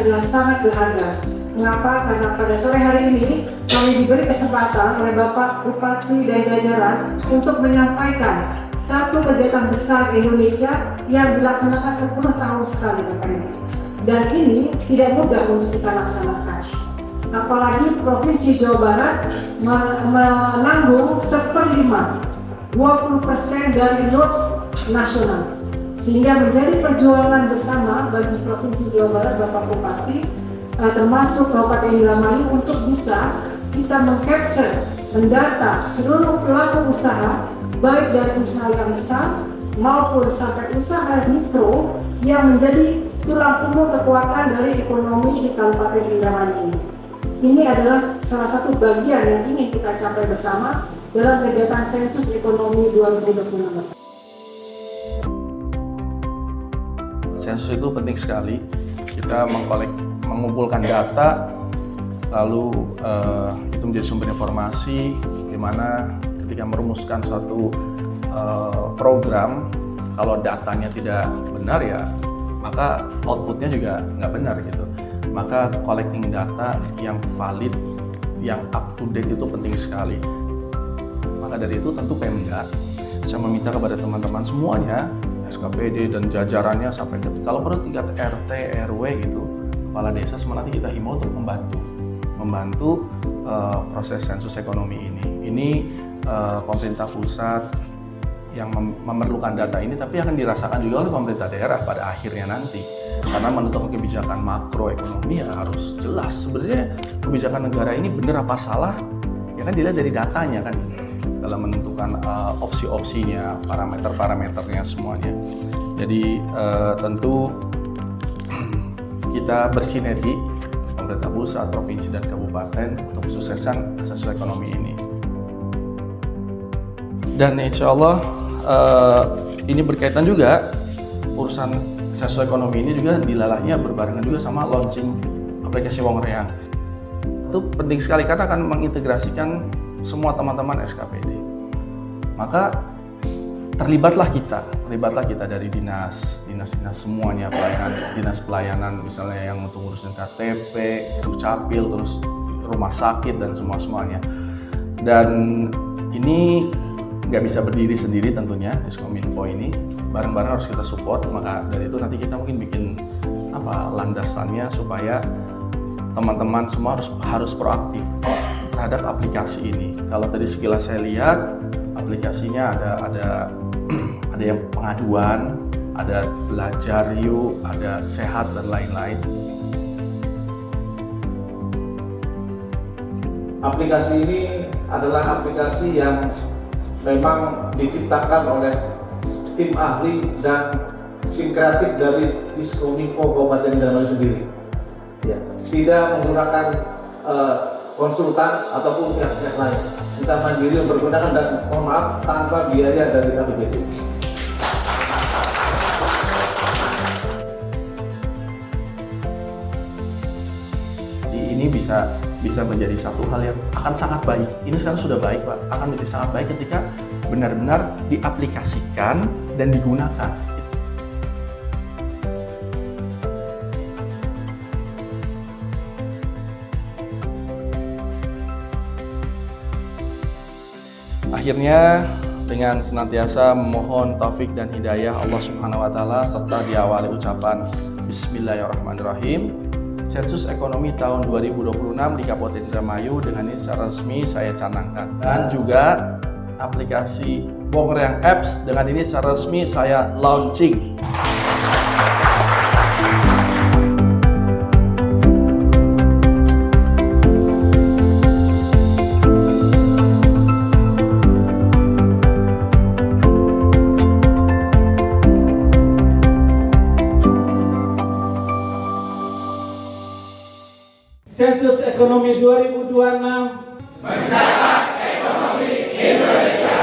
adalah sangat berharga. Mengapa? Karena pada sore hari ini kami diberi kesempatan oleh Bapak Bupati dan jajaran untuk menyampaikan satu kegiatan besar Indonesia yang dilaksanakan 10 tahun sekali Bapak Ibu. Dan ini tidak mudah untuk kita laksanakan. Apalagi Provinsi Jawa Barat menanggung 1/5, 20% dari load nasional. Sehingga menjadi perjuangan bersama bagi Provinsi Jawa Barat, Bapak Bupati, termasuk Kabupaten Indramayu untuk bisa kita mengcapture, mendata seluruh pelaku usaha, baik dari usaha yang besar maupun sampai usaha mikro yang menjadi tulang punggung kekuatan dari ekonomi di Kabupaten Indramayu ini. Ini adalah salah satu bagian yang ingin kita capai bersama dalam kegiatan Sensus Ekonomi 2026. Sensus itu penting sekali. Kita mengumpulkan data, lalu itu menjadi sumber informasi. Bagaimana ketika merumuskan suatu program, kalau datanya tidak benar ya, maka outputnya juga nggak benar gitu. Maka collecting data yang valid, yang up to date itu penting sekali. Maka dari itu tentu Pemda, saya meminta kepada teman-teman semuanya, SKPD dan jajarannya sampai ke kalau perlu tingkat RT, RW gitu, kepala desa, semua nanti kita himbau untuk membantu proses sensus ekonomi ini. Ini pemerintah pusat yang memerlukan data ini, tapi akan dirasakan juga oleh pemerintah daerah pada akhirnya nanti. Karena menentukan kebijakan makroekonomi ya harus jelas. Sebenarnya kebijakan negara ini benar apa salah, ya kan dilihat dari datanya kan. Dalam menentukan opsi-opsinya, parameter-parameternya semuanya. Jadi tentu kita bersinergi pemerintah pusat, provinsi dan kabupaten untuk kesuksesan sensus ekonomi ini. Dan insya Allah ini berkaitan juga urusan sensus ekonomi ini juga dilalahnya berbarengan juga sama launching aplikasi Wong Reang. Itu penting sekali karena akan mengintegrasikan semua teman-teman SKPD. Maka terlibatlah kita dari dinas semuanya, dinas pelayanan misalnya yang untuk urusan KTP, Dukcapil, terus rumah sakit dan semuanya. Dan ini nggak bisa berdiri sendiri tentunya, Diskominfo ini bareng-bareng harus kita support. Maka dari itu nanti kita mungkin bikin landasannya supaya teman-teman semua harus proaktif terhadap aplikasi ini. Kalau tadi sekilas saya lihat aplikasinya ada yang pengaduan, ada belajar yuk, ada sehat dan lain-lain. Aplikasi ini adalah aplikasi yang memang diciptakan oleh tim ahli dan tim kreatif dari Diskominfo Kabupaten Indramayu sendiri. Ya, tidak menggunakan konsultan ataupun pihak-pihak lain. Kita mandiri mempergunakan dan mohon maaf tanpa biaya dari APBD. Ini bisa menjadi satu hal yang akan sangat baik. Ini sekarang sudah baik, Pak. Akan menjadi sangat baik ketika benar-benar diaplikasikan dan digunakan. Akhirnya dengan senantiasa memohon taufik dan hidayah Allah Subhanahu wa taala serta diawali ucapan Bismillahirrahmanirrahim. Sensus Ekonomi tahun 2026 di Kabupaten Indramayu dengan ini secara resmi saya canangkan. Dan juga aplikasi Wong Reang Apps dengan ini secara resmi saya launching. Sensus Ekonomi 2026 mencatat ekonomi Indonesia.